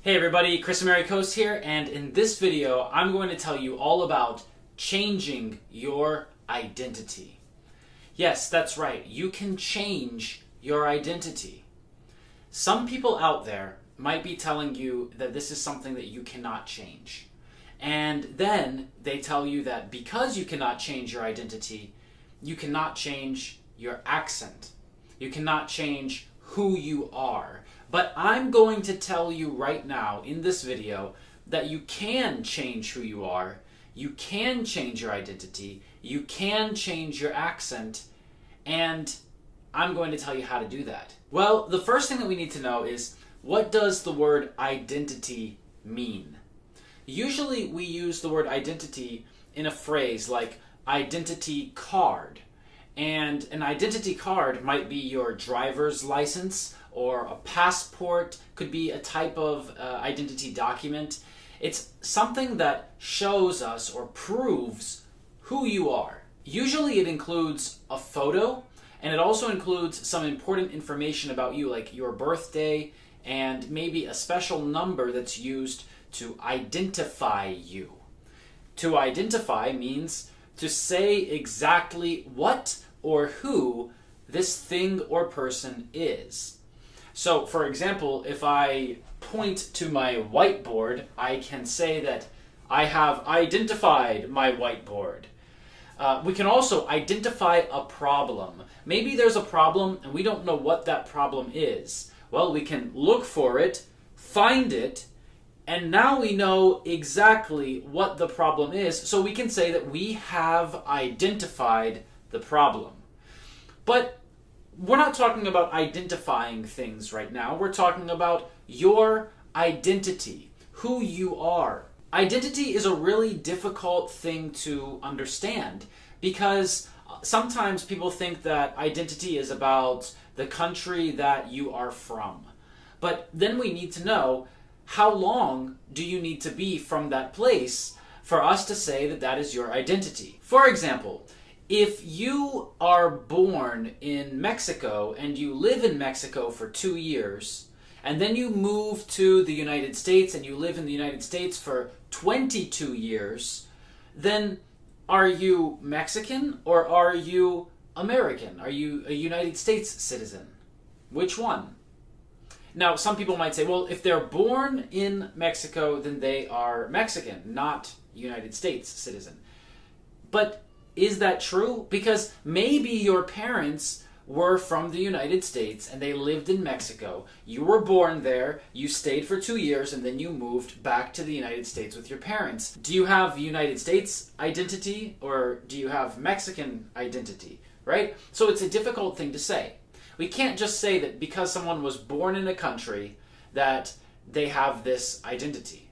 Hey everybody, Chris Americos here, and in this video I'm going to tell you all about changing your identity. Yes, that's right, you can change your identity. Some people out there might be telling you that this is something that you cannot change. And then they tell you that because you cannot change your identity, you cannot change your accent. You cannot change who you are. But I'm going to tell you right now in this video that you can change who you are, you can change your identity, you can change your accent, and I'm going to tell you how to do that. Well, the first thing that we need to know is, what does the word identity mean? Usually we use the word identity in a phrase like identity card. And an identity card might be your driver's license, or a passport, could be a type of identity document. It's something that shows us or proves who you are. Usually it includes a photo, and it also includes some important information about you, like your birthday and maybe a special number that's used to identify you. To identify means to say exactly what or who this thing or person is. So, for example, if I point to my whiteboard, I can say that I have identified my whiteboard. We can also identify a problem. Maybe there's a problem and we don't know what that problem is. Well, we can look for it, find it, and now we know exactly what the problem is, so we can say that we have identified the problem. But we're not talking about identifying things right now. We're talking about your identity, who you are. Identity is a really difficult thing to understand because sometimes people think that identity is about the country that you are from. But then we need to know, how long do you need to be from that place for us to say that that is your identity? For example, if you are born in Mexico and you live in Mexico for 2 years, and then you move to the United States and you live in the United States for 22 years, then are you Mexican or are you American? Are you a United States citizen? Which one? Now, some people might say, well, if they're born in Mexico, then they are Mexican, not United States citizen. But is that true? Because maybe your parents were from the United States and they lived in Mexico. You were born there, you stayed for 2 years, and then you moved back to the United States with your parents. Do you have United States identity or do you have Mexican identity, right? So it's a difficult thing to say. We can't just say that because someone was born in a country that they have this identity.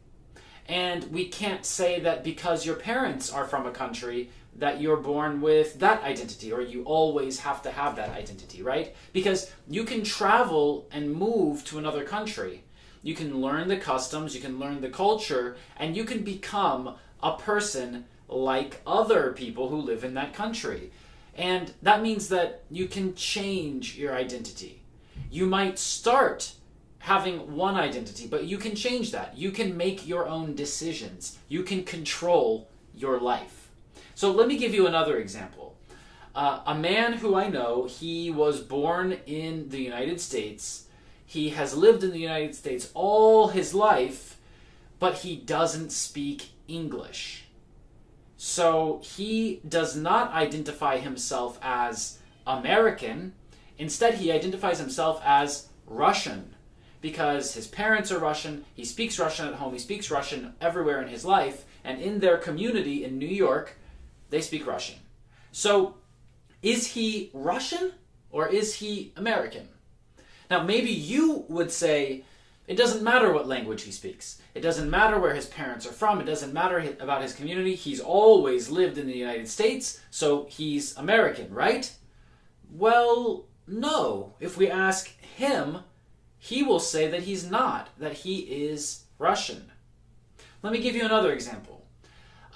And we can't say that because your parents are from a country that you're born with that identity, or you always have to have that identity, right? Because you can travel and move to another country. You can learn the customs, you can learn the culture, and you can become a person like other people who live in that country. And that means that you can change your identity. You might start having one identity, but you can change that. You can make your own decisions. You can control your life. So let me give you another example. A man who I know, he was born in the United States. He has lived in the United States all his life, but he doesn't speak English. So he does not identify himself as American. Instead, he identifies himself as Russian because his parents are Russian, he speaks Russian at home, he speaks Russian everywhere in his life, and in their community in New York, they speak Russian. So, is he Russian or is he American? Now, maybe you would say, it doesn't matter what language he speaks. It doesn't matter where his parents are from. It doesn't matter about his community. He's always lived in the United States, so he's American, right? Well, no. If we ask him, he will say that he's not, that he is Russian. Let me give you another example.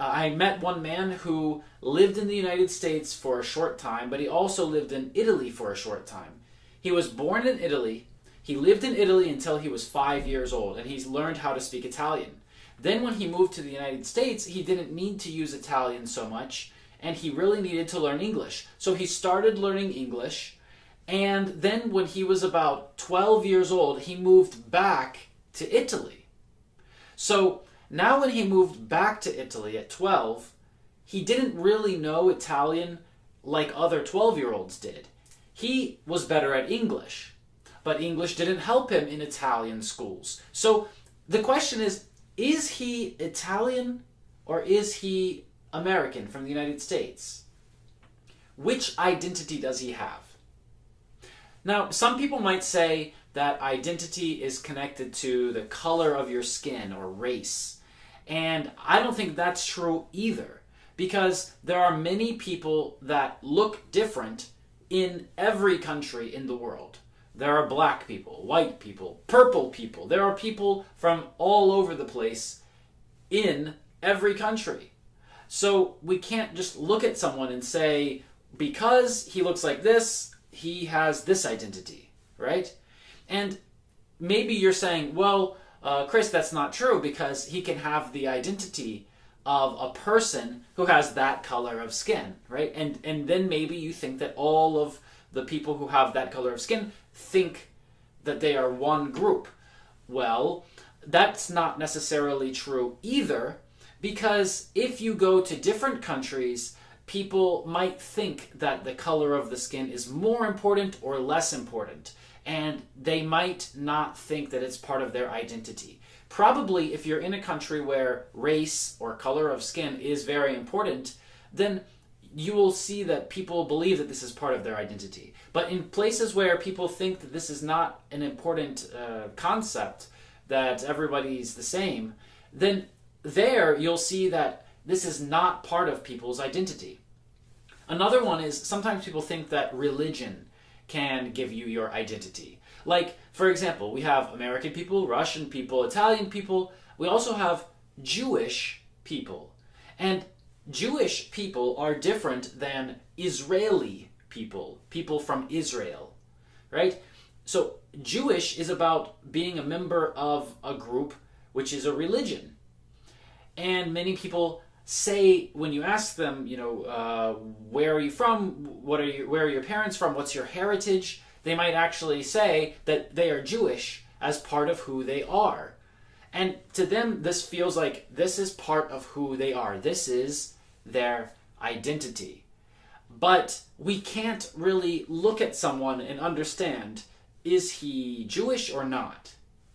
I met one man who lived in the United States for a short time, but he also lived in Italy for a short time. He was born in Italy. He lived in Italy until he was 5 years old, and he's learned how to speak Italian. Then when he moved to the United States, he didn't need to use Italian so much, and he really needed to learn English. So he started learning English, and then when he was about 12 years old, he moved back to Italy. So now when he moved back to Italy at 12, he didn't really know Italian like other 12-year-olds did. He was better at English, but English didn't help him in Italian schools. So the question is he Italian or is he American from the United States? Which identity does he have? Now, some people might say that identity is connected to the color of your skin or race. And I don't think that's true either, because there are many people that look different in every country in the world. There are black people, white people, purple people. There are people from all over the place in every country. So we can't just look at someone and say, because he looks like this, he has this identity, right? And maybe you're saying, well, Chris, that's not true, because he can have the identity of a person who has that color of skin, right? And then maybe you think that all of the people who have that color of skin think that they are one group. Well, that's not necessarily true either, because if you go to different countries, people might think that the color of the skin is more important or less important, and they might not think that it's part of their identity. Probably if you're in a country where race or color of skin is very important, then you will see that people believe that this is part of their identity. But in places where people think that this is not an important concept, that everybody's the same, then there you'll see that this is not part of people's identity. Another one is sometimes people think that religion can give you your identity. Like, for example, we have American people, Russian people, Italian people. We also have Jewish people. And Jewish people are different than Israeli people, people from Israel, right? So Jewish is about being a member of a group which is a religion. And many people say, when you ask them, where are you from? Where are your parents from? What's your heritage? They might actually say that they are Jewish as part of who they are. And to them, this feels like this is part of who they are. This is their identity. But we can't really look at someone and understand, is he Jewish or not?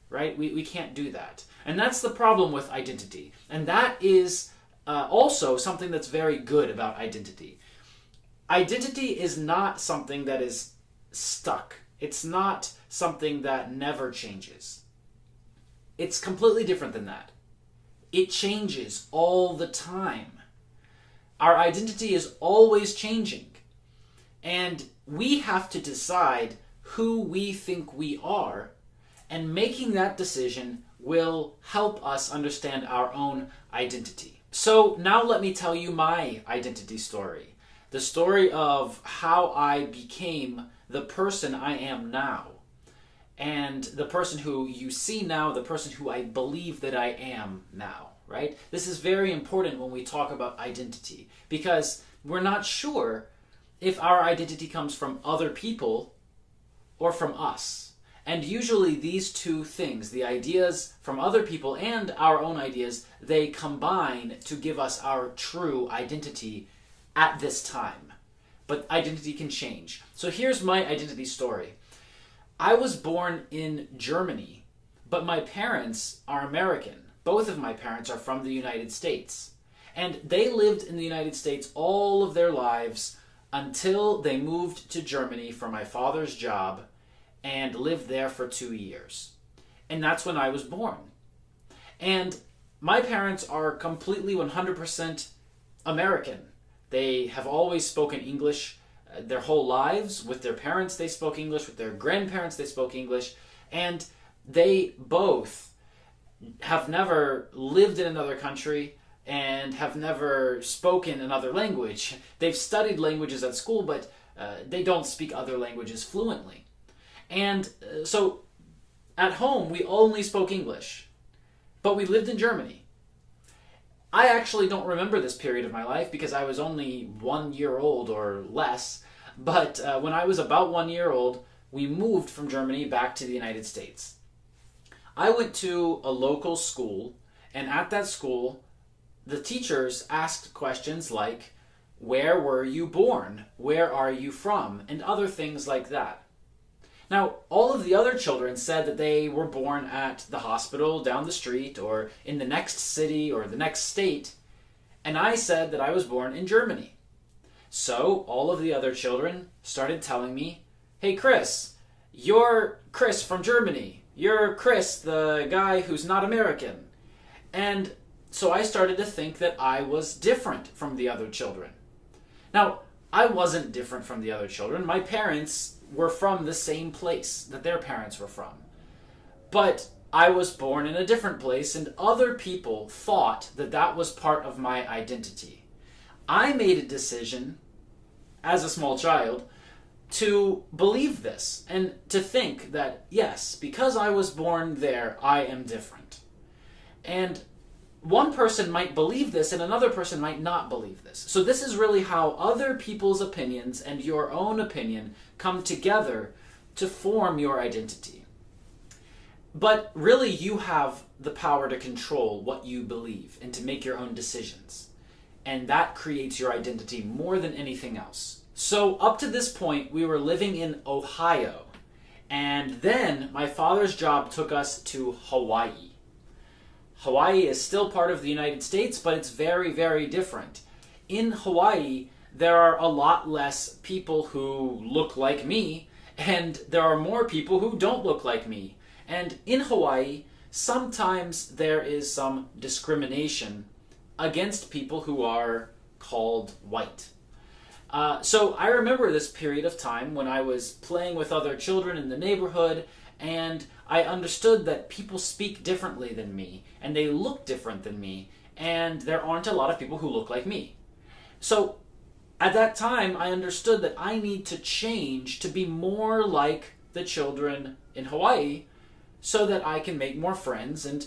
Right? We can't do that. And that's the problem with identity. And that is also something that's very good about identity. Identity is not something that is stuck. It's not something that never changes. It's completely different than that. It changes all the time. Our identity is always changing. And we have to decide who we think we are, and making that decision will help us understand our own identity. So now let me tell you my identity story. The story of how I became the person I am now. And the person who you see now, the person who I believe that I am now, right? This is very important when we talk about identity, because we're not sure if our identity comes from other people or from us. And usually these two things, the ideas from other people and our own ideas, they combine to give us our true identity at this time. But identity can change. So here's my identity story. I was born in Germany, but my parents are American. Both of my parents are from the United States. And they lived in the United States all of their lives until they moved to Germany for my father's job and lived there for 2 years. And that's when I was born. And my parents are completely 100% American. They have always spoken English their whole lives. With their parents, they spoke English. With their grandparents, they spoke English. And they both have never lived in another country and have never spoken another language. They've studied languages at school, but they don't speak other languages fluently. And so At home, we only spoke English, but we lived in Germany. I actually don't remember this period of my life because I was only 1 year old or less, but when I was about 1 year old, we moved from Germany back to the United States. I went to a local school, and at that school, the teachers asked questions like, where were you born? Where are you from? And other things like that. Now, all of the other children said that they were born at the hospital down the street or in the next city or the next state, and I said that I was born in Germany. So all of the other children started telling me, hey Chris, you're Chris from Germany. You're Chris, the guy who's not American. And so I started to think that I was different from the other children. Now, I wasn't different from the other children. My parents were from the same place that their parents were from. But I was born in a different place, and other people thought that that was part of my identity. I made a decision, as a small child, to believe this, and to think that, yes, because I was born there, I am different. And one person might believe this and another person might not believe this. So this is really how other people's opinions and your own opinion come together to form your identity. But really you have the power to control what you believe and to make your own decisions. And that creates your identity more than anything else. So up to this point, we were living in Ohio. And then my father's job took us to Hawaii. Hawaii is still part of the United States, but it's very, very different. In Hawaii, there are a lot less people who look like me, and there are more people who don't look like me. And in Hawaii, sometimes there is some discrimination against people who are called white. So I remember this period of time when I was playing with other children in the neighborhood, and I understood that people speak differently than me, and they look different than me, and there aren't a lot of people who look like me. So at that time, I understood that I need to change to be more like the children in Hawaii so that I can make more friends and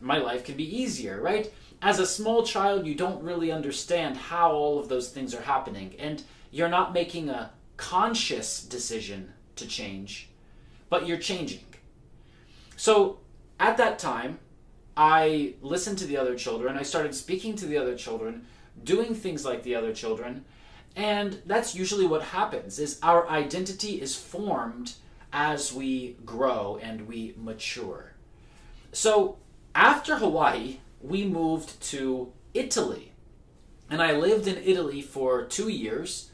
my life can be easier, right? As a small child, you don't really understand how all of those things are happening, and you're not making a conscious decision to change, but you're changing. So at that time, I listened to the other children, I started speaking to the other children, doing things like the other children, and that's usually what happens, is our identity is formed as we grow and we mature. So after Hawaii, we moved to Italy, and I lived in Italy for 2 years,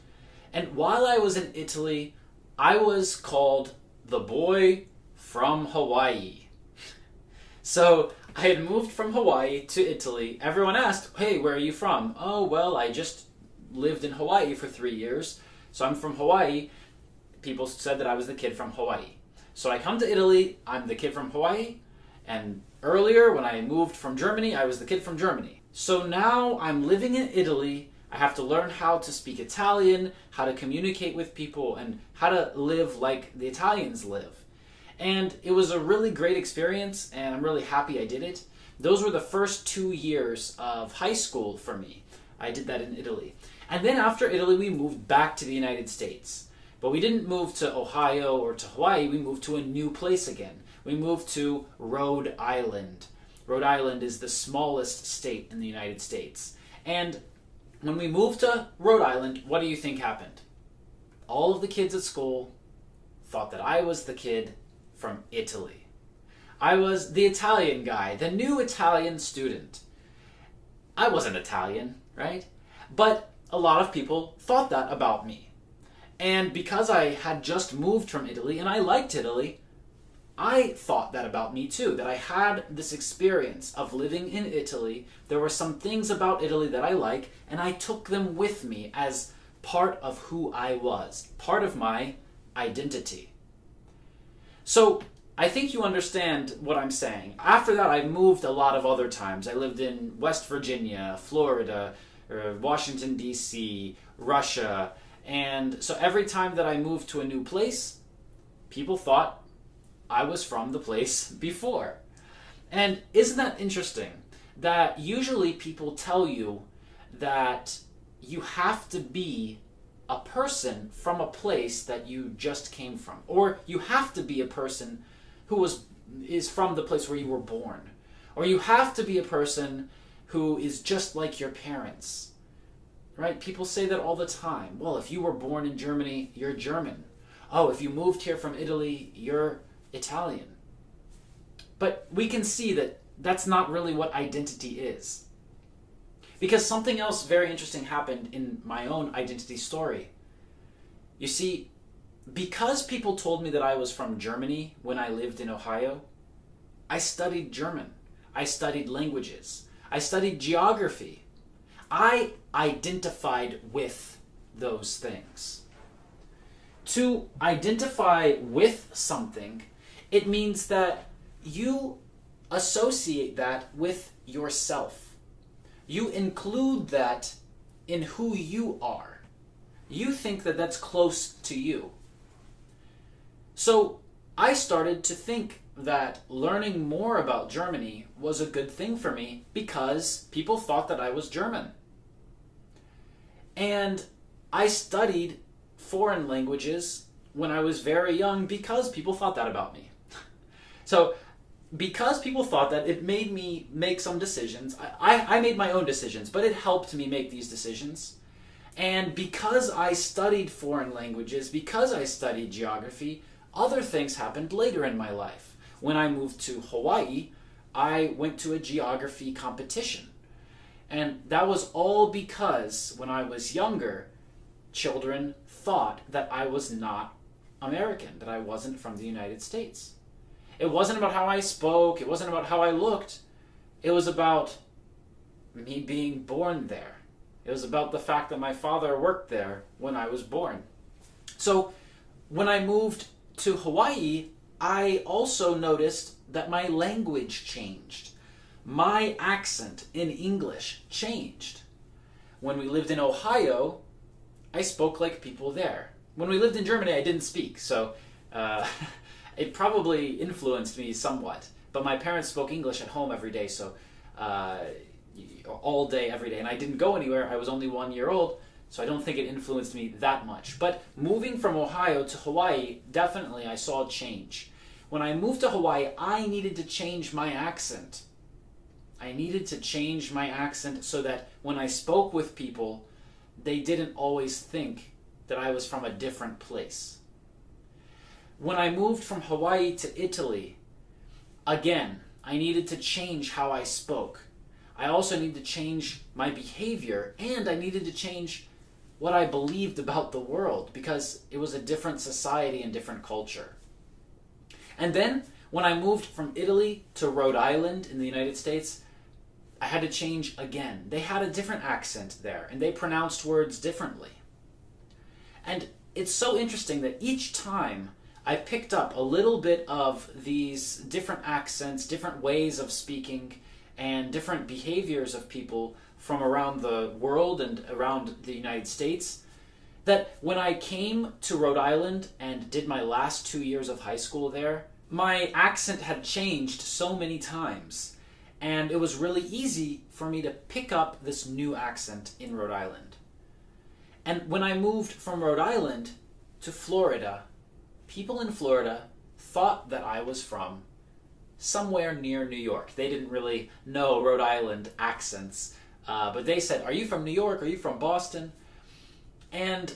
and while I was in Italy, I was called the boy from Hawaii. So I had moved from Hawaii to Italy. Everyone asked, hey, where are you from? Oh, well, I just lived in Hawaii for 3 years, so I'm from Hawaii. People said that I was the kid from Hawaii. So I come to Italy, I'm the kid from Hawaii, and earlier when I moved from Germany, I was the kid from Germany. So now I'm living in Italy. I have to learn how to speak Italian, how to communicate with people, and how to live like the Italians live. And it was a really great experience, and I'm really happy I did it. Those were the first 2 years of high school for me. I did that in Italy. And then after Italy, we moved back to the United States. But we didn't move to Ohio or to Hawaii, we moved to a new place again. We moved to Rhode Island. Rhode Island is the smallest state in the United States. And when we moved to Rhode Island, what do you think happened? All of the kids at school thought that I was the kid from Italy. I was the Italian guy, the new Italian student. I wasn't Italian, right? But a lot of people thought that about me. And because I had just moved from Italy and I liked Italy, I thought that about me too, that I had this experience of living in Italy. There were some things about Italy that I like, and I took them with me as part of who I was, part of my identity. So I think you understand what I'm saying. After that, I moved a lot of other times. I lived in West Virginia, Florida, Washington, D.C., Russia. And so every time that I moved to a new place, people thought I was from the place before. And isn't that interesting that usually people tell you that you have to be a person from a place that you just came from, or you have to be a person who is from the place where you were born, or you have to be a person who is just like your parents, right? People say that all the time. Well, if you were born in Germany, you're German. Oh, if you moved here from Italy, you're Italian. But we can see that that's not really what identity is. Because something else very interesting happened in my own identity story. You see, because people told me that I was from Germany when I lived in Ohio, I studied German. I studied languages. I studied geography. I identified with those things. To identify with something, it means that you associate that with yourself. You include that in who you are. You think that that's close to you. So I started to think that learning more about Germany was a good thing for me because people thought that I was German. And I studied foreign languages when I was very young because people thought that about me. So because people thought that, it made me make some decisions. I made my own decisions, but it helped me make these decisions. And because I studied foreign languages, because I studied geography, other things happened later in my life. When I moved to Hawaii, I went to a geography competition. And that was all because when I was younger, children thought that I was not American, that I wasn't from the United States. It wasn't about how I spoke, it wasn't about how I looked. It was about me being born there. It was about the fact that my father worked there when I was born. So when I moved to Hawaii, I also noticed that my language changed. My accent in English changed. When we lived in Ohio, I spoke like people there. When we lived in Germany, I didn't speak, so it probably influenced me somewhat. But my parents spoke English at home every day, so all day, every day. And I didn't go anywhere. I was only 1 year old, so I don't think it influenced me that much. But moving from Ohio to Hawaii, definitely I saw a change. When I moved to Hawaii, I needed to change my accent. I needed to change my accent so that when I spoke with people, they didn't always think that I was from a different place. When I moved from Hawaii to Italy, again, I needed to change how I spoke. I also needed to change my behavior, and I needed to change what I believed about the world because it was a different society and different culture. And then, when I moved from Italy to Rhode Island in the United States, I had to change again. They had a different accent there, and they pronounced words differently. And it's so interesting that each time I picked up a little bit of these different accents, different ways of speaking, and different behaviors of people from around the world and around the United States, that when I came to Rhode Island and did my last 2 years of high school there, my accent had changed so many times. And it was really easy for me to pick up this new accent in Rhode Island. And when I moved from Rhode Island to Florida, people in Florida thought that I was from somewhere near New York. They didn't really know Rhode Island accents, but they said, "Are you from New York? Are you from Boston?" And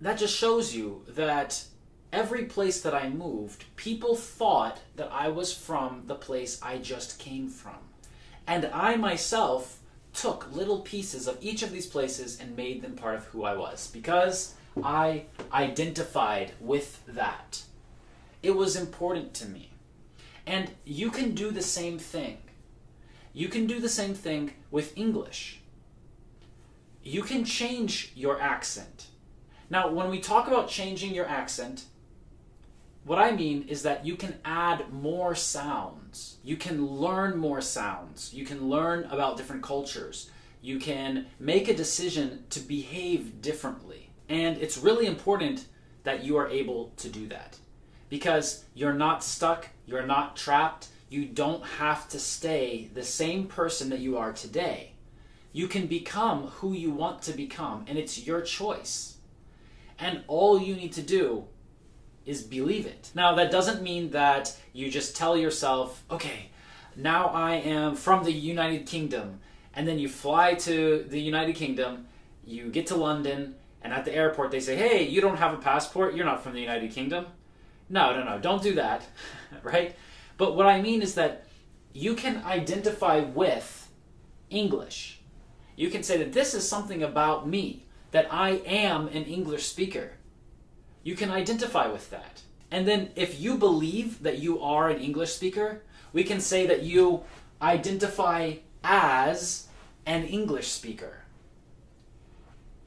that just shows you that every place that I moved, people thought that I was from the place I just came from. And I myself took little pieces of each of these places and made them part of who I was because I identified with that. It was important to me. And you can do the same thing. You can do the same thing with English. You can change your accent. Now, when we talk about changing your accent, what I mean is that you can add more sounds. You can learn more sounds. You can learn about different cultures. You can make a decision to behave differently. And it's really important that you are able to do that. because you're not stuck, you're not trapped, you don't have to stay the same person that you are today. You can become who you want to become, and it's your choice. And all you need to do is believe it. Now, that doesn't mean that you just tell yourself, okay, now I am from the United Kingdom, and then you fly to the United Kingdom, you get to London, and at the airport they say, hey, you don't have a passport, you're not from the United Kingdom. No, don't do that, right? But what I mean is that you can identify with English. You can say that this is something about me, that I am an English speaker. You can identify with that. And then if you believe that you are an English speaker, we can say that you identify as an English speaker.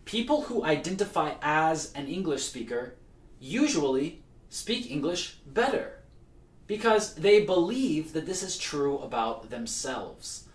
People who identify as an English speaker usually speak English better because they believe that this is true about themselves.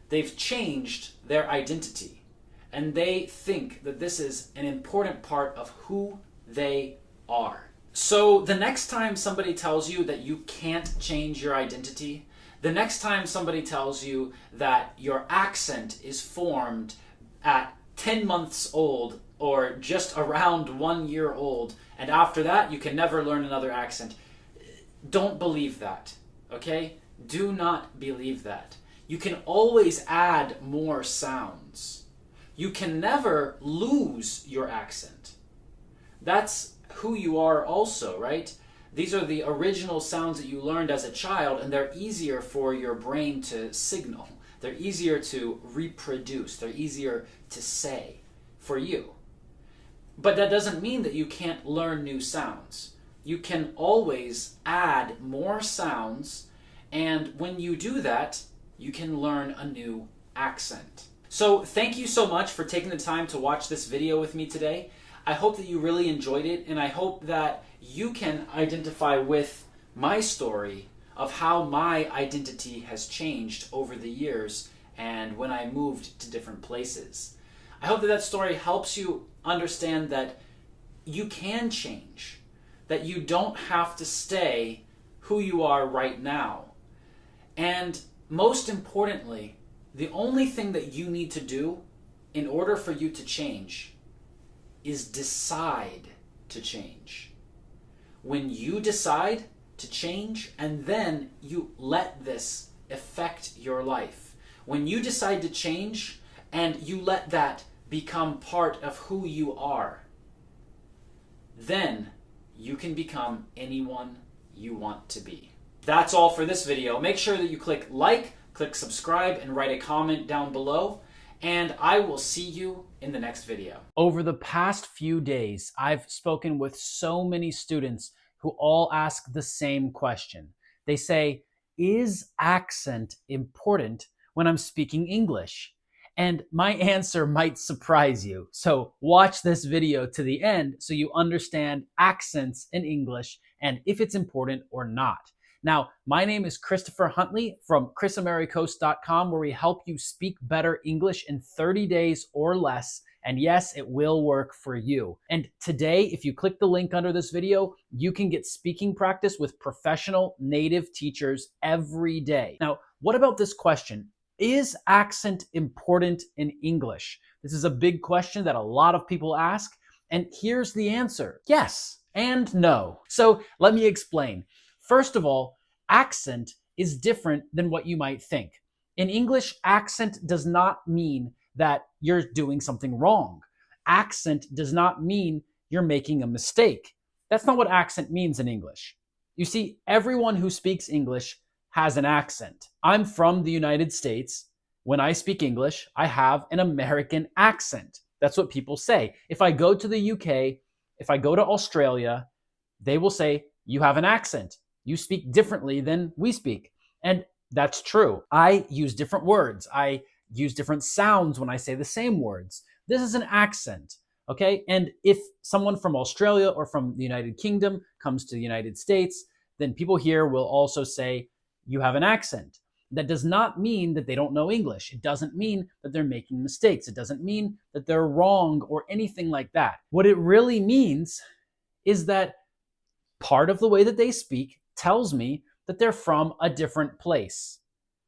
They've changed their identity and they think that this is an important part of who they are. So the next time somebody tells you that you can't change your identity, the next time somebody tells you that your accent is formed at 10 months old or just around 1 year old, and after that you can never learn another accent, don't believe that, okay? Do not believe that. You can always add more sounds. You can never lose your accent. That's who you are also, right? These are the original sounds that you learned as a child, and they're easier for your brain to signal. They're easier to reproduce. They're easier to say for you. But that doesn't mean that you can't learn new sounds. You can always add more sounds, and when you do that, you can learn a new accent. So thank you so much for taking the time to watch this video with me today. I hope that you really enjoyed it, and I hope that you can identify with my story of how my identity has changed over the years and when I moved to different places. I hope that that story helps you understand that you can change, that you don't have to stay who you are right now. And most importantly, the only thing that you need to do in order for you to change is decide to change. When you decide to change and then you let this affect your life, when you decide to change and you let that become part of who you are, then you can become anyone you want to be. That's all for this video. Make sure that you click like, click subscribe, and write a comment down below. And I will see you in the next video. Over the past few days, I've spoken with so many students who all ask the same question. They say, is accent important when I'm speaking English? And my answer might surprise you. So watch this video to the end so you understand accents in English and if it's important or not. Now, my name is Christopher Huntley from chrisamericos.com, where we help you speak better English in 30 days or less. And yes, it will work for you. And today, if you click the link under this video, you can get speaking practice with professional native teachers every day. Now, what about this question? Is accent important in English? This is a big question that a lot of people ask. And here's the answer. Yes and no. So let me explain. First of all, accent is different than what you might think. In English, accent does not mean that you're doing something wrong. Accent does not mean you're making a mistake. That's not what accent means in English. You see, everyone who speaks English has an accent. I'm from the United States. When I speak English, I have an American accent. That's what people say. If I go to the UK, if I go to Australia, they will say, you have an accent. You speak differently than we speak. And that's true. I use different words. I use different sounds when I say the same words. This is an accent, okay? And if someone from Australia or from the United Kingdom comes to the United States, then people here will also say, you have an accent. That does not mean that they don't know English. It doesn't mean that they're making mistakes. It doesn't mean that they're wrong or anything like that. What it really means is that part of the way that they speak tells me that they're from a different place.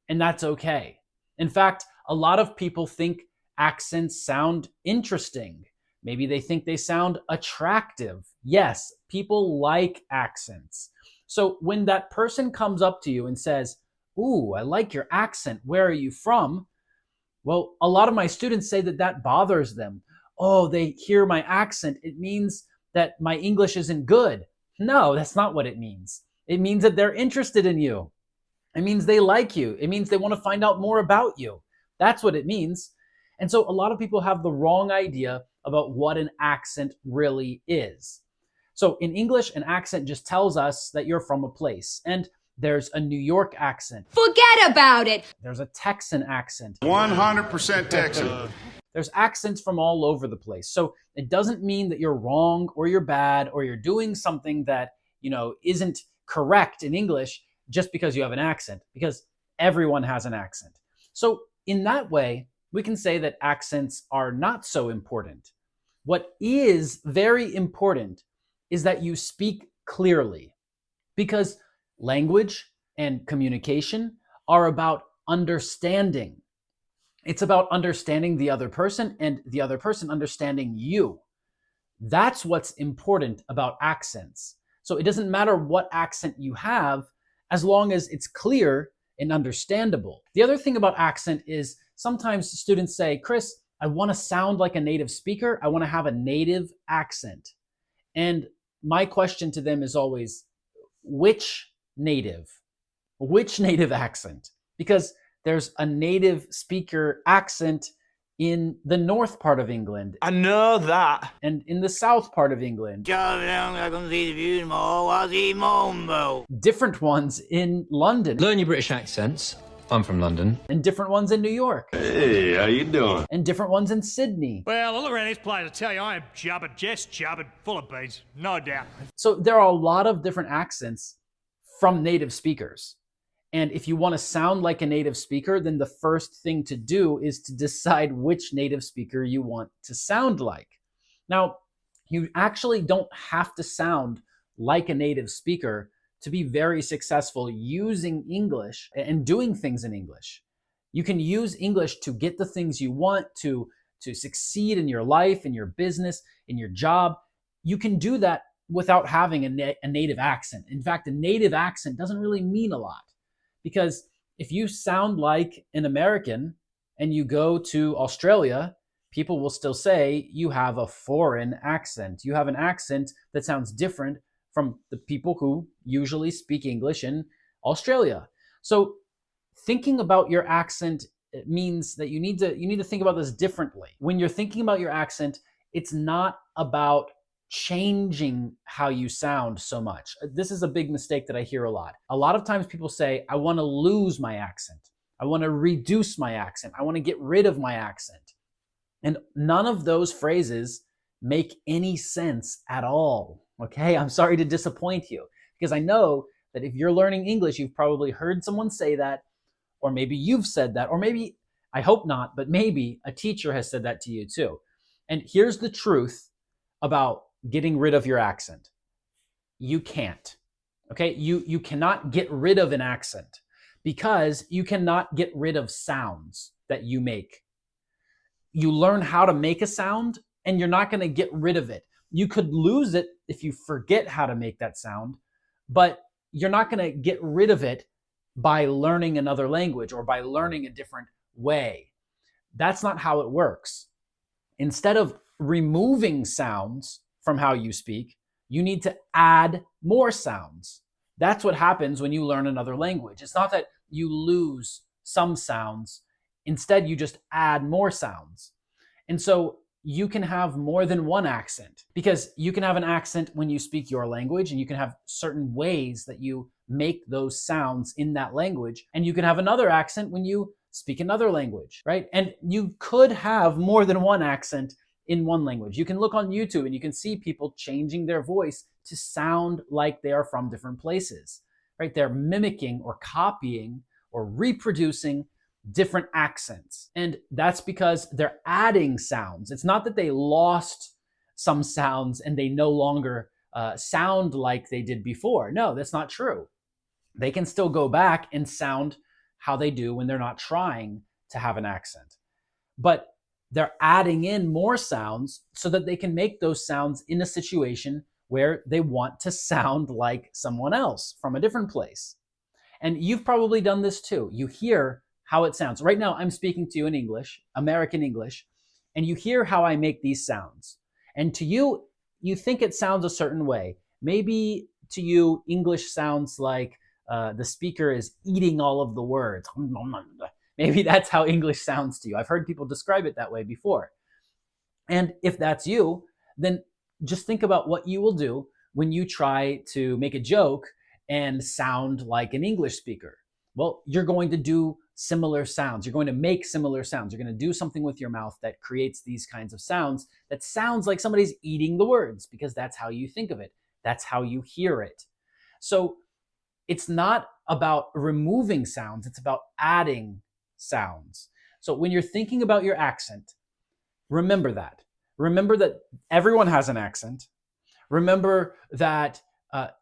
And that's okay. In fact, a lot of people think accents sound interesting. Maybe they think they sound attractive. Yes, people like accents. So when that person comes up to you and says, "Ooh, I like your accent. Where are you from?" Well, a lot of my students say that that bothers them. Oh, they hear my accent. It means that my English isn't good. No, that's not what it means. It means that they're interested in you. It means they like you. It means they want to find out more about you. That's what it means. And so a lot of people have the wrong idea about what an accent really is. So in English, an accent just tells us that you're from a place. And there's a New York accent. Forget about it. There's a Texan accent. 100% Texan. There's accents from all over the place. So it doesn't mean that you're wrong or you're bad or you're doing something that, isn't correct in English just because you have an accent, because everyone has an accent. So in that way, we can say that accents are not so important. What is very important is that you speak clearly, because language and communication are about understanding. It's about understanding the other person and the other person understanding you. That's what's important about accents. So it doesn't matter what accent you have, as long as it's clear and understandable. The other thing about accent is sometimes students say, "Chris, I want to sound like a native speaker. I want to have a native accent." And my question to them is always, which native accent? Because there's a native speaker accent in the north part of England. I know that. And in the south part of England. Different ones in London. Learn your British accents. I'm from London. And different ones in New York. Hey, how you doing? And different ones in Sydney. Well, I look around this place, I tell you, I am jubbered, just jubbered, full of beans, no doubt. So there are a lot of different accents from native speakers. And if you want to sound like a native speaker, then the first thing to do is to decide which native speaker you want to sound like. Now, you actually don't have to sound like a native speaker to be very successful using English and doing things in English. You can use English to get the things you want, to succeed in your life, in your business, in your job. You can do that without having a native accent. In fact, a native accent doesn't really mean a lot. Because if you sound like an American and you go to Australia, people will still say you have a foreign accent. You have an accent that sounds different from the people who usually speak English in Australia. So thinking about your accent means that you need to think about this differently. When you're thinking about your accent, it's not about changing how you sound so much. This is a big mistake that I hear a lot. A lot of times people say, "I want to lose my accent. I want to reduce my accent. I want to get rid of my accent." And none of those phrases make any sense at all. Okay? I'm sorry to disappoint you, because I know that if you're learning English, you've probably heard someone say that, or maybe you've said that, or maybe, I hope not, but maybe a teacher has said that to you too. And here's the truth about getting rid of your accent. You can't. Okay? You cannot get rid of an accent, because you cannot get rid of sounds that you make. You learn how to make a sound, and you're not going to get rid of it. You could lose it if you forget how to make that sound, but you're not going to get rid of it by learning another language or by learning a different way. That's not how it works. Instead of removing sounds from how you speak, you need to add more sounds. That's what happens when you learn another language. It's not that you lose some sounds. Instead, you just add more sounds. And so you can have more than one accent, because you can have an accent when you speak your language, and you can have certain ways that you make those sounds in that language. And you can have another accent when you speak another language, right? And you could have more than one accent in one language. You can look on YouTube and you can see people changing their voice to sound like they are from different places, right? They're mimicking or copying or reproducing different accents. And that's because they're adding sounds. It's not that they lost some sounds and they no longer sound like they did before. No, that's not true. They can still go back and sound how they do when they're not trying to have an accent. But they're adding in more sounds so that they can make those sounds in a situation where they want to sound like someone else from a different place. And you've probably done this too. You hear how it sounds. Right now, I'm speaking to you in English, American English, and you hear how I make these sounds. And to you, you think it sounds a certain way. Maybe to you, English sounds like the speaker is eating all of the words. Maybe that's how English sounds to you. I've heard people describe it that way before. And if that's you, then just think about what you will do when you try to make a joke and sound like an English speaker. Well, you're going to do similar sounds. You're going to make similar sounds. You're going to do something with your mouth that creates these kinds of sounds that sounds like somebody's eating the words, because that's how you think of it. That's how you hear it. So it's not about removing sounds. It's about adding sounds. So when you're thinking about your accent, remember that. Remember that everyone has an accent. Remember that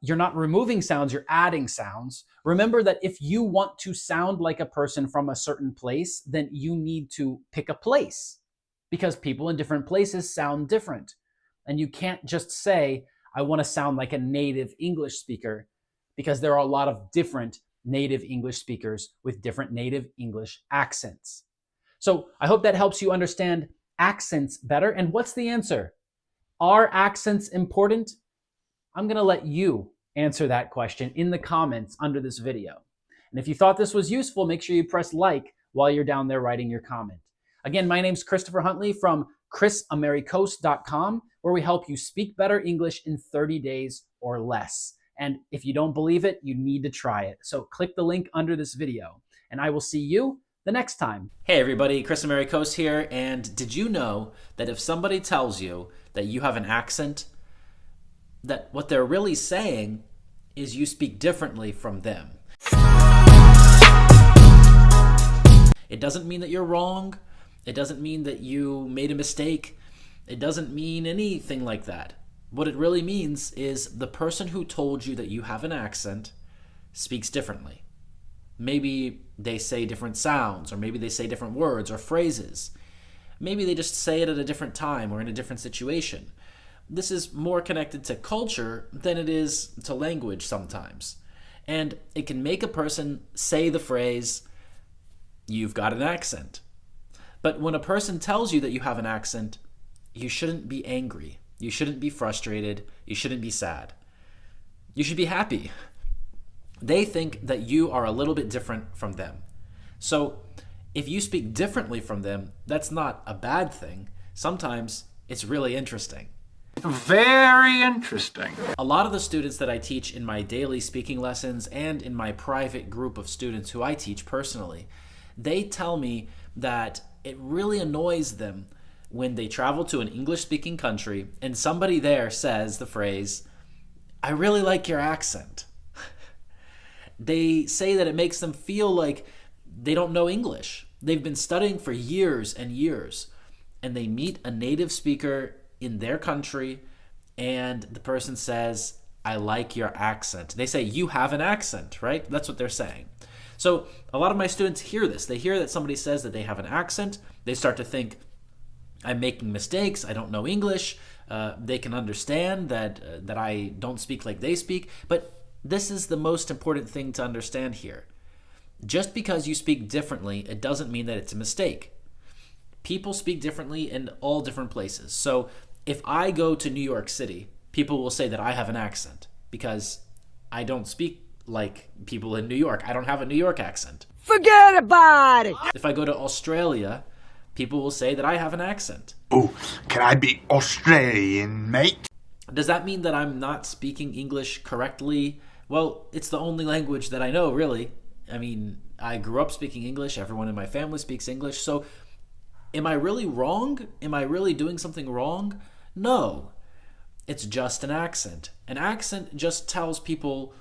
you're not removing sounds, you're adding sounds. Remember that if you want to sound like a person from a certain place, then you need to pick a place, because people in different places sound different. And you can't just say, I want to sound like a native English speaker, because there are a lot of different native English speakers with different native English accents. So I hope that helps you understand accents better. And what's the answer? Are accents important? I'm going to let you answer that question in the comments under this video. And if you thought this was useful, make sure you press like while you're down there writing your comment. Again, my name's Christopher Huntley from chrisamericos.com, where we help you speak better English in 30 days or less. And if you don't believe it, you need to try it. So click the link under this video, and I will see you the next time. Hey everybody, Chris Americos here, and did you know that if somebody tells you that you have an accent, that what they're really saying is you speak differently from them? It doesn't mean that you're wrong. It doesn't mean that you made a mistake. It doesn't mean anything like that. What it really means is the person who told you that you have an accent speaks differently. Maybe they say different sounds, or maybe they say different words or phrases. Maybe they just say it at a different time or in a different situation. This is more connected to culture than it is to language sometimes. And it can make a person say the phrase, "You've got an accent." But when a person tells you that you have an accent, you shouldn't be angry. You shouldn't be frustrated. You shouldn't be sad. You should be happy. They think that you are a little bit different from them. So if you speak differently from them, that's not a bad thing. Sometimes it's really interesting. Very interesting. A lot of the students that I teach in my daily speaking lessons and in my private group of students who I teach personally, they tell me that it really annoys them when they travel to an English-speaking country and somebody there says the phrase, "I really like your accent." They say that it makes them feel like they don't know English. They've been studying for years and years, and they meet a native speaker in their country, and the person says, "I like your accent." They say, "You have an accent," right? That's what they're saying. So a lot of my students hear this. They hear that somebody says that they have an accent. They start to think, I'm making mistakes. I don't know English. They can understand that I don't speak like they speak. But this is the most important thing to understand here. Just because you speak differently, it doesn't mean that it's a mistake. People speak differently in all different places. So if I go to New York City, people will say that I have an accent because I don't speak like people in New York. I don't have a New York accent. Forget about it! If I go to Australia, people will say that I have an accent. Oh, can I be Australian, mate? Does that mean that I'm not speaking English correctly? Well, it's the only language that I know, really. I mean, I grew up speaking English. Everyone in my family speaks English. So am I really wrong? Am I really doing something wrong? No. It's just an accent. An accent just tells people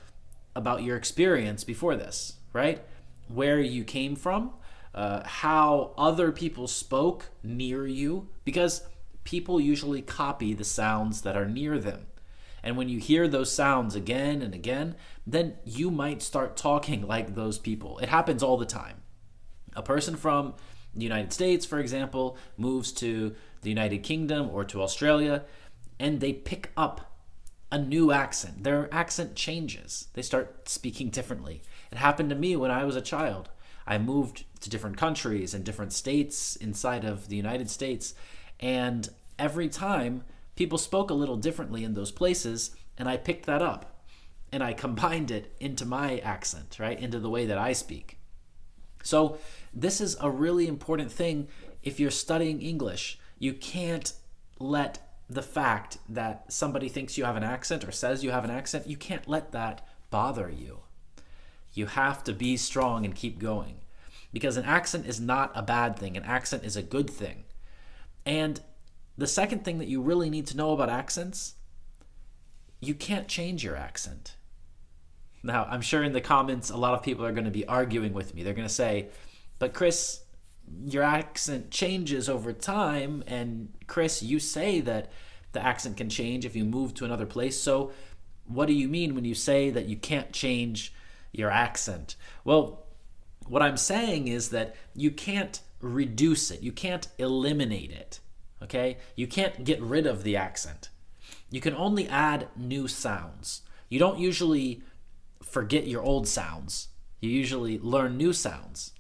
about your experience before this, right? Where you came from, how other people spoke near you, because people usually copy the sounds that are near them. And when you hear those sounds again and again, then you might start talking like those people. It happens all the time. A person from the United States, for example, moves to the United Kingdom or to Australia, and they pick up a new accent. Their accent changes. They start speaking differently. It happened to me when I was a child. I moved to different countries and different states inside of the United States, and every time people spoke a little differently in those places, and I picked that up and I combined it into my accent, right? Into the way that I speak. So this is a really important thing if you're studying English. You can't let the fact that somebody thinks you have an accent or says you have an accent, you can't let that bother you. You have to be strong and keep going, because an accent is not a bad thing. An accent is a good thing. And the second thing that you really need to know about accents, you can't change your accent. Now, I'm sure in the comments, a lot of people are going to be arguing with me. They're going to say, but Chris, your accent changes over time. And Chris, you say that the accent can change if you move to another place. So what do you mean when you say that you can't change your accent? Well, what I'm saying is that you can't reduce it. You can't eliminate it. Okay? You can't get rid of the accent. You can only add new sounds. You don't usually forget your old sounds. You usually learn new sounds.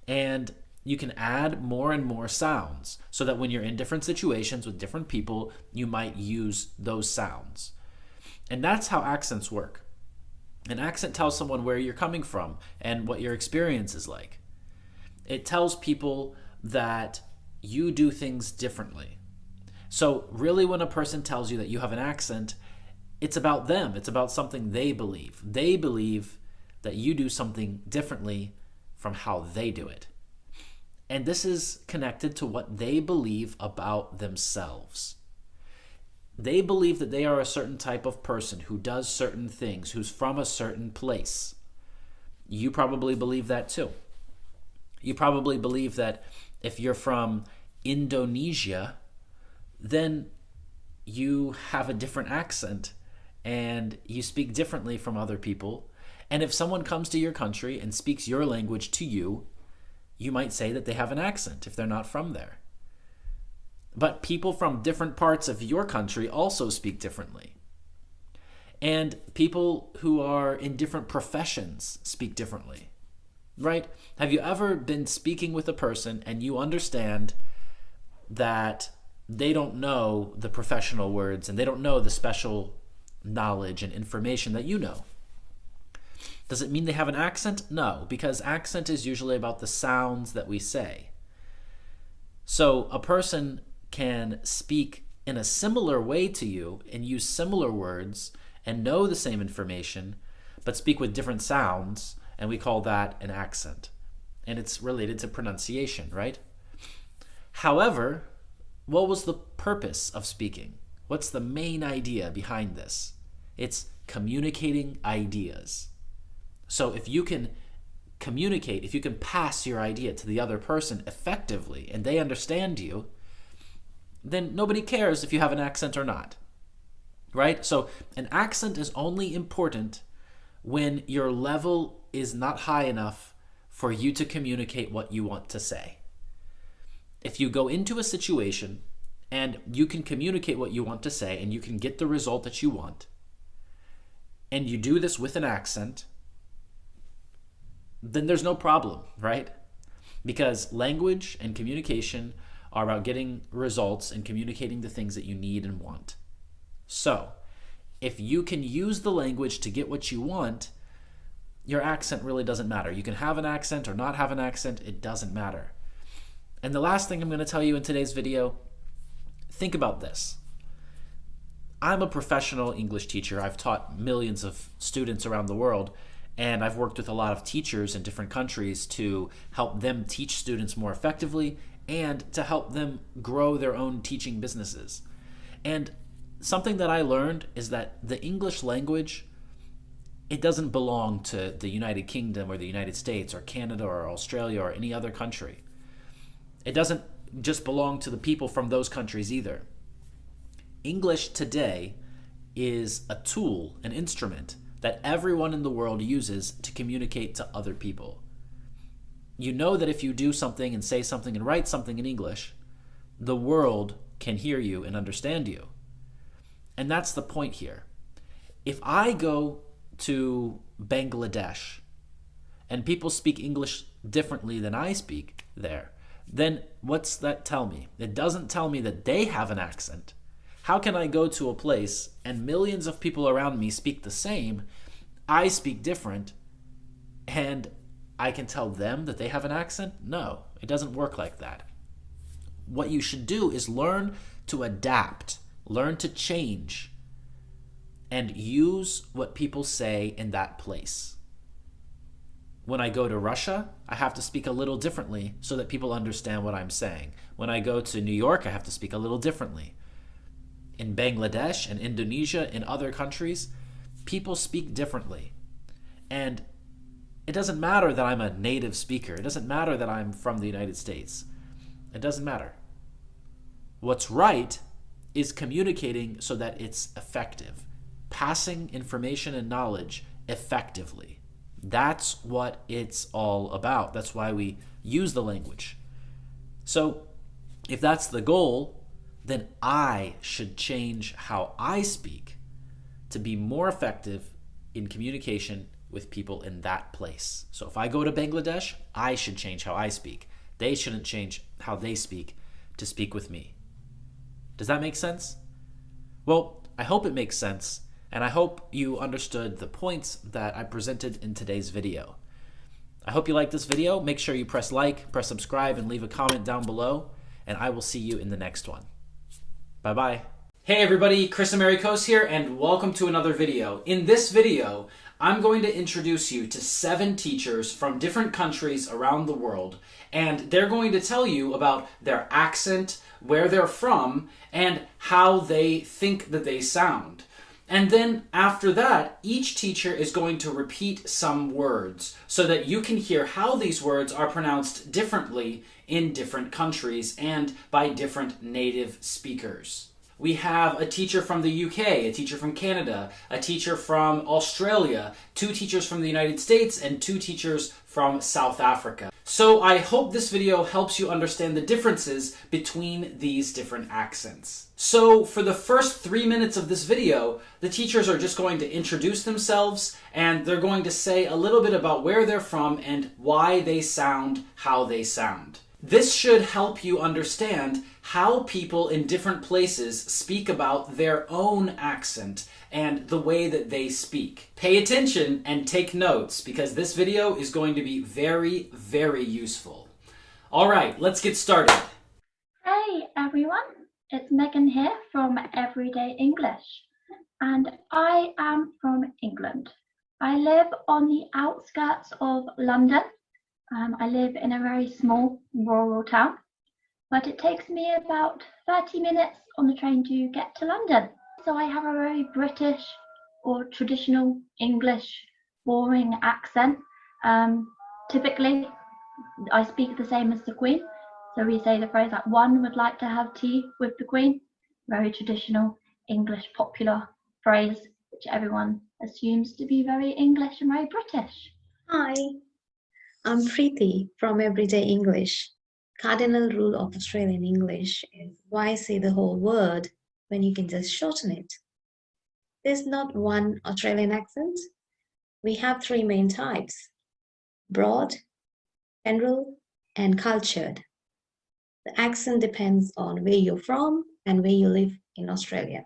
And you can add more and more sounds so that when you're in different situations with different people, you might use those sounds. And that's how accents work. An accent tells someone where you're coming from and what your experience is like. It tells people that you do things differently. So really, when a person tells you that you have an accent, it's about them. It's about something they believe. They believe that you do something differently from how they do it. And this is connected to what they believe about themselves. They believe that they are a certain type of person who does certain things, who's from a certain place. You probably believe that too. You probably believe that if you're from Indonesia, then you have a different accent and you speak differently from other people. And if someone comes to your country and speaks your language to you, you might say that they have an accent if they're not from there. But people from different parts of your country also speak differently. And people who are in different professions speak differently, right? Have you ever been speaking with a person and you understand that they don't know the professional words and they don't know the special knowledge and information that you know? Does it mean they have an accent? No, because accent is usually about the sounds that we say. So a person can speak in a similar way to you and use similar words and know the same information, but speak with different sounds, and we call that an accent. And it's related to pronunciation, right? However, what was the purpose of speaking? What's the main idea behind this? It's communicating ideas. So if you can communicate, if you can pass your idea to the other person effectively and they understand you, then nobody cares if you have an accent or not, right? So an accent is only important when your level is not high enough for you to communicate what you want to say. If you go into a situation and you can communicate what you want to say and you can get the result that you want, and you do this with an accent, then there's no problem, right? Because language and communication are about getting results and communicating the things that you need and want. So, if you can use the language to get what you want, your accent really doesn't matter. You can have an accent or not have an accent, it doesn't matter. And the last thing I'm going to tell you in today's video, think about this. I'm a professional English teacher. I've taught millions of students around the world, and I've worked with a lot of teachers in different countries to help them teach students more effectively and to help them grow their own teaching businesses. And something that I learned is that the English language, it doesn't belong to the United Kingdom or the United States or Canada or Australia or any other country. It doesn't just belong to the people from those countries either. English today is a tool, an instrument that everyone in the world uses to communicate to other people. You know that if you do something and say something and write something in English, the world can hear you and understand you. And that's the point here. If I go to Bangladesh and people speak English differently than I speak there, then what's that tell me? It doesn't tell me that they have an accent. How can I go to a place and millions of people around me speak the same, I speak different, and I can tell them that they have an accent? No, it doesn't work like that. What you should do is learn to adapt, learn to change, and use what people say in that place. When I go to Russia, I have to speak a little differently so that people understand what I'm saying. When I go to New York, I have to speak a little differently. In Bangladesh and Indonesia, in other countries, people speak differently. And it doesn't matter that I'm a native speaker. It doesn't matter that I'm from the United States. It doesn't matter. What's right is communicating so that it's effective, passing information and knowledge effectively. That's what it's all about. That's why we use the language. So if that's the goal, then I should change how I speak to be more effective in communication with people in that place. So if I go to Bangladesh, I should change how I speak. They shouldn't change how they speak to speak with me. Does that make sense? Well, I hope it makes sense, and I hope you understood the points that I presented in today's video. I hope you liked this video. Make sure you press like, press subscribe, and leave a comment down below, and I will see you in the next one. Bye-bye. Hey everybody, Chris Americos here, and welcome to another video. In this video, I'm going to introduce you to 7 teachers from different countries around the world, and they're going to tell you about their accent, where they're from, and how they think that they sound. And then after that, each teacher is going to repeat some words so that you can hear how these words are pronounced differently in different countries and by different native speakers. We have a teacher from the UK, a teacher from Canada, a teacher from Australia, 2 teachers from the United States, and 2 teachers from South Africa. So I hope this video helps you understand the differences between these different accents. So for the first 3 minutes of this video, the teachers are just going to introduce themselves, and they're going to say a little bit about where they're from and why they sound how they sound. This should help you understand how people in different places speak about their own accent and the way that they speak. Pay attention and take notes because this video is going to be very, very useful. All right, let's get started. Hey everyone, it's Megan here from Everyday English, and I am from England. I live on the outskirts of London. I live in a very small rural town, but it takes me about 30 minutes on the train to get to London. So I have a very British or traditional English boring accent. Typically, I speak the same as the Queen. So we say the phrase like, one would like to have tea with the Queen. Very traditional English popular phrase, which everyone assumes to be very English and very British. Hi, I'm Preeti from Everyday English. Cardinal rule of Australian English is why say the whole word when you can just shorten it. There's not one Australian accent. We have 3 main types: broad, general, and cultured. The accent depends on where you're from and where you live in Australia.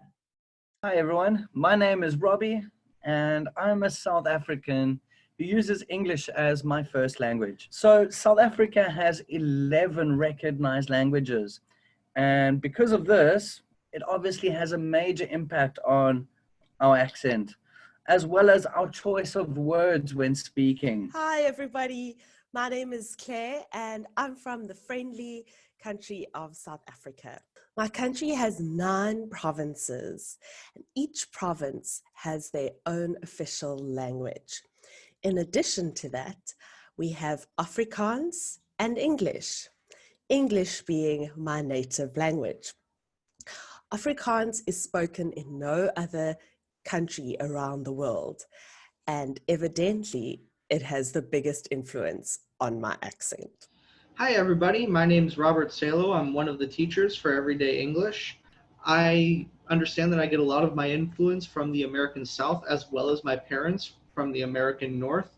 Hi everyone, my name is Robbie and I'm a South African who uses English as my first language. So South Africa has 11 recognized languages, and because of this, it obviously has a major impact on our accent, as well as our choice of words when speaking. Hi everybody, my name is Claire and I'm from the friendly country of South Africa. My country has 9 provinces, and each province has their own official language. In addition to that, we have Afrikaans and English, English being my native language. Afrikaans is spoken in no other country around the world. And evidently, it has the biggest influence on my accent. Hi everybody, my name is Robert Salo. I'm one of the teachers for Everyday English. I understand that I get a lot of my influence from the American South as well as my parents from the American North.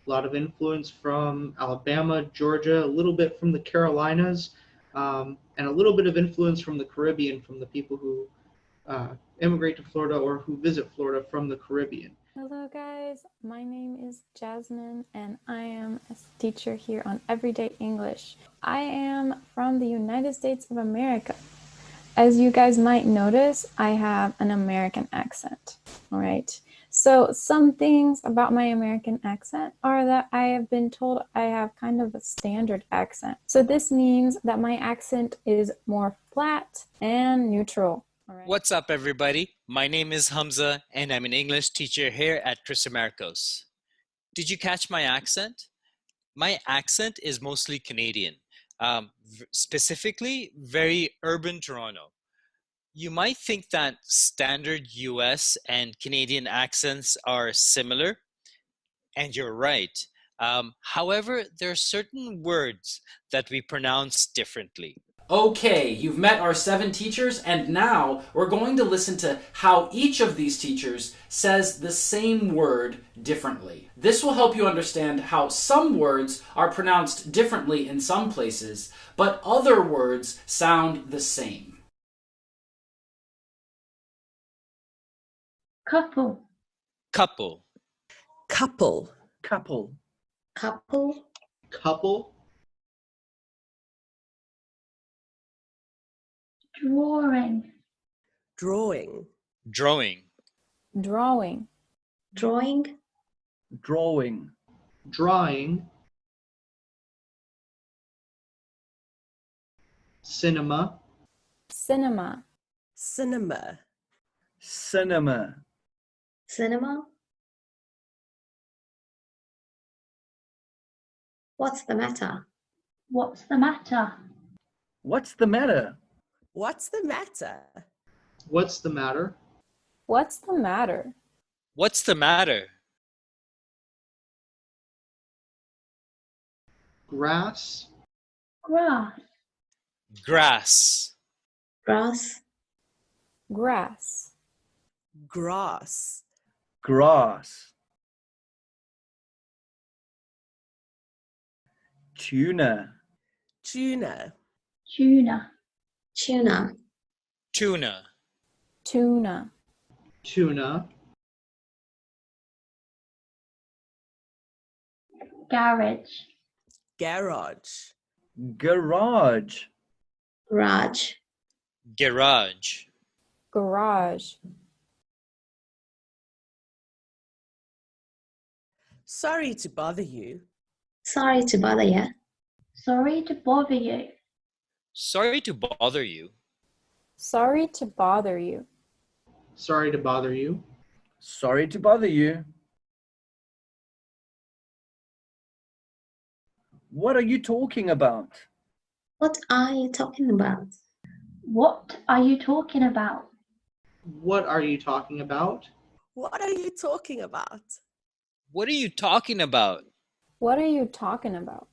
A lot of influence from Alabama, Georgia, a little bit from the Carolinas, and a little bit of influence from the Caribbean, from the people who immigrate to Florida or who visit Florida from the Caribbean. Hello guys, my name is Jasmine and I am a teacher here on Everyday English. I am from the United States of America. As you guys might notice, I have an American accent, all right? So some things about my American accent are that I have been told I have kind of a standard accent. So this means that my accent is more flat and neutral. Right. What's up, everybody? My name is Hamza, and I'm an English teacher here at Chris Americos. Did you catch my accent? My accent is mostly Canadian, specifically very urban Toronto. You might think that standard US and Canadian accents are similar, and you're right. However, there are certain words that we pronounce differently. Okay, you've met our 7 teachers, and now we're going to listen to how each of these teachers says the same word differently. This will help you understand how some words are pronounced differently in some places, but other words sound the same. Couple. Couple. Couple. Couple. Couple. Couple. Drawing. Drawing. Drawing. Drawing. Drawing. Drawing. Drawing. Cinema. Cinema. Cinema. Cinema. Cinema. What's the matter? What's the matter? What's the matter? What's the matter? What's the matter? What's the matter? What's the matter? Grass. Grass. Grass. Grass. Grass. Grass. Grass. Tuna. Tuna. Tuna. Tuna. Tuna. Tuna. Tuna. Garage. Garage. Garage. Garage. Garage. Garage. Sorry to bother you. Sorry to bother you. Sorry to bother you. Sorry to bother you. Sorry to bother you. Sorry to bother you. Sorry to bother you. What are you talking about? What are you talking about? What are you talking about? What are you talking about? What are you talking about? What are you talking about? What are you talking about?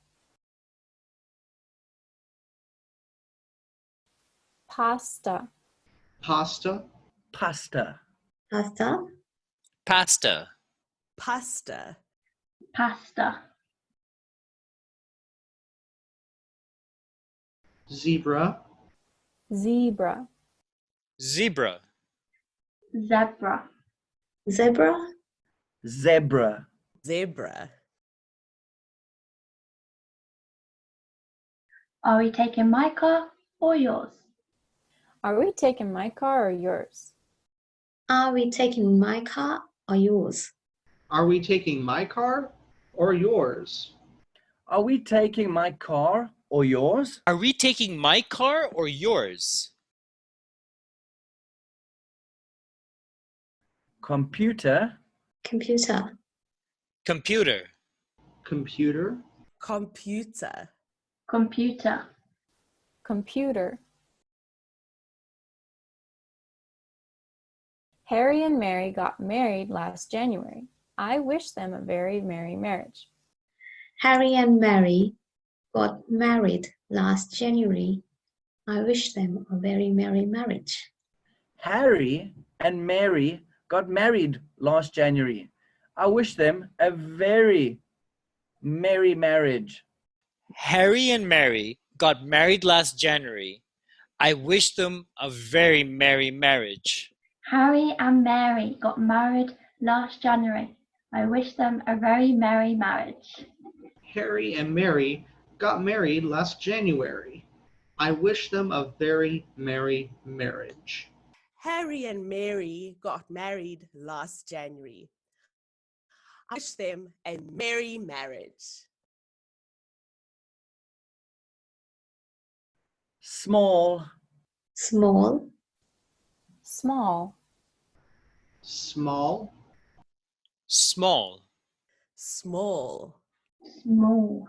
Pasta. Pasta. Pasta. Pasta. Pasta. Pasta. Pasta. Zebra. Zebra. Zebra. Zebra. Zebra. Zebra. Zebra. Are we taking my car or yours? Are we taking my car or yours? Are we taking my car or yours? Are we taking my car or yours? Are we taking my car or yours? Are we taking my car or yours? Computer. Computer. Computer. Computer. Computer. Computer. Computer. Harry and Mary got married last January. I wish them a very merry marriage. Harry and Mary got married last January. I wish them a very merry marriage. Harry and Mary got married last January. I wish them a very merry marriage. Harry and Mary got married last January. I wish them a very merry marriage. Harry and Mary got married last January. I wish them a very merry marriage. Harry and Mary got married last January. I wish them a very merry marriage. Harry and Mary got married last January. I wish them a merry marriage. Small. Small. Small. Small. Small. Small. Small.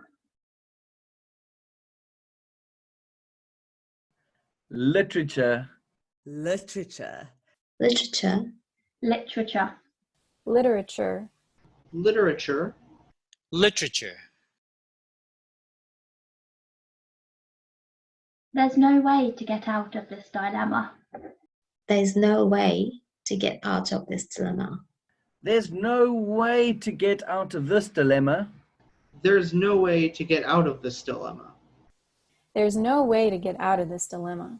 Literature. Literature. Literature. Literature. Literature. Literature. Literature. There's no way to get out of this dilemma. There's no way to get out of this dilemma. There's no way to get out of this dilemma. There's no way to get out of this dilemma. There's no way to get out of this dilemma.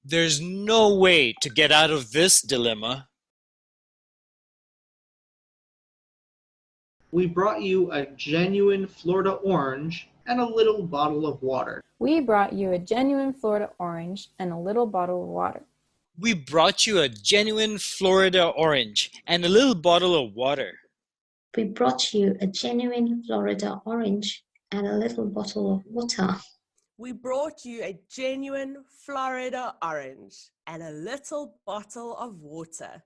There's no way to get out of this dilemma. We brought you a genuine Florida orange and a little bottle of water. We brought you a genuine Florida orange and a little bottle of water. We brought you a genuine Florida orange and a little bottle of water. We brought you a genuine Florida orange and a little bottle of water. We brought you a genuine Florida orange and a little bottle of water.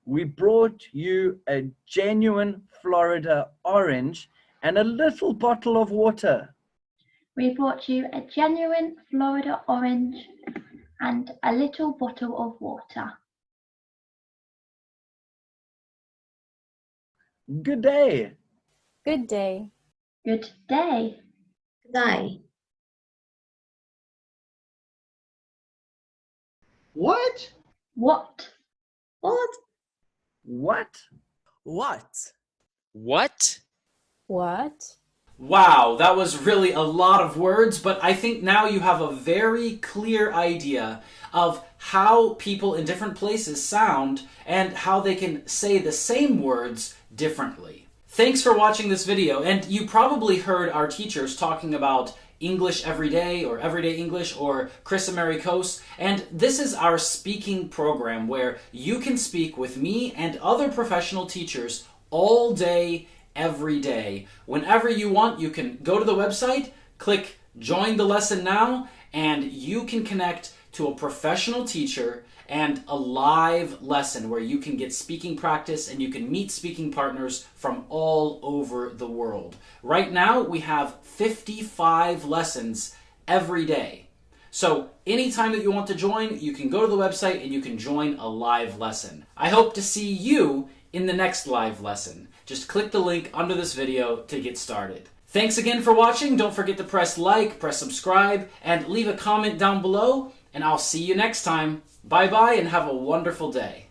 We brought you a genuine Florida orange and a little bottle of water. We brought you a genuine Florida orange and a little bottle of water. Good day. Good day. Good day. Good day. What? What? What? What? What? What? What? Wow, that was really a lot of words, but I think now you have a very clear idea of how people in different places sound and how they can say the same words differently. Thanks for watching this video, and you probably heard our teachers talking about English Everyday or Everyday English or Chris Americos, and this is our speaking program where you can speak with me and other professional teachers all day, every day. Whenever you want, you can go to the website, click Join the Lesson Now, and you can connect to a professional teacher and a live lesson where you can get speaking practice and you can meet speaking partners from all over the world. Right now, we have 55 lessons every day. So anytime that you want to join, you can go to the website and you can join a live lesson. I hope to see you in the next live lesson. Just click the link under this video to get started. Thanks again for watching. Don't forget to press like, press subscribe, and leave a comment down below, and I'll see you next time. Bye-bye and have a wonderful day.